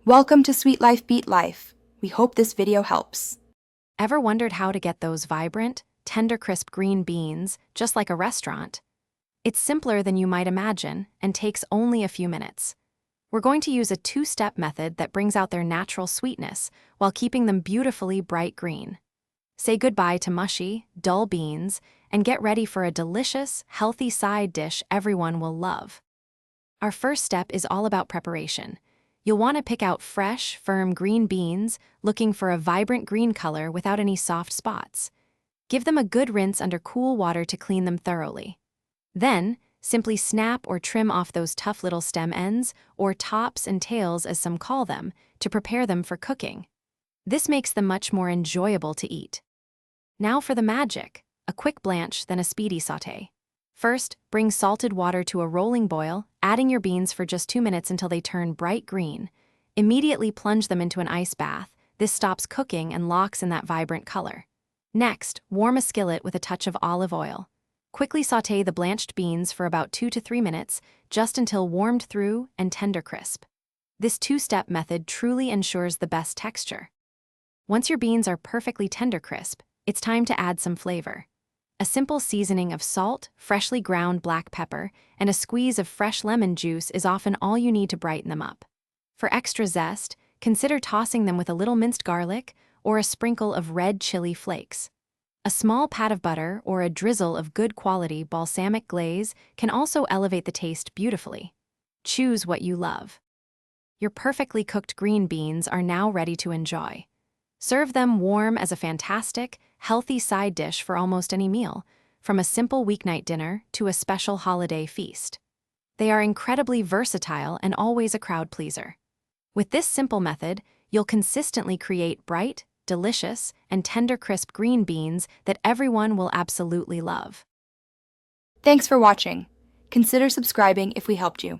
Welcome to Sweet Life Beat Life. We hope this video helps. Ever wondered how to get those vibrant, tender, crisp green beans, just like a restaurant? It's simpler than you might imagine and takes only a few minutes. We're going to use a two-step method that brings out their natural sweetness while keeping them beautifully bright green. Say goodbye to mushy, dull beans and get ready for a delicious, healthy side dish everyone will love. Our first step is all about preparation. You'll want to pick out fresh, firm green beans, looking for a vibrant green color without any soft spots. Give them a good rinse under cool water to clean them thoroughly. Then, simply snap or trim off those tough little stem ends, or tops and tails as some call them, to prepare them for cooking. This makes them much more enjoyable to eat. Now for the magic, a quick blanch, then a speedy sauté. First, bring salted water to a rolling boil, adding your beans for just 2 minutes until they turn bright green. Immediately plunge them into an ice bath. This stops cooking and locks in that vibrant color. Next, warm a skillet with a touch of olive oil. Quickly sauté the blanched beans for about 2 to 3 minutes, just until warmed through and tender crisp. This two-step method truly ensures the best texture. Once your beans are perfectly tender crisp, it's time to add some flavor. A simple seasoning of salt, freshly ground black pepper, and a squeeze of fresh lemon juice is often all you need to brighten them up. For extra zest, consider tossing them with a little minced garlic or a sprinkle of red chili flakes. A small pat of butter or a drizzle of good quality balsamic glaze can also elevate the taste beautifully. Choose what you love. Your perfectly cooked green beans are now ready to enjoy. Serve them warm as a fantastic, healthy side dish for almost any meal, from a simple weeknight dinner to a special holiday feast. They are incredibly versatile and always a crowd pleaser. With this simple method, you'll consistently create bright, delicious, and tender crisp green beans that everyone will absolutely love. Thanks for watching. Consider subscribing if we helped you.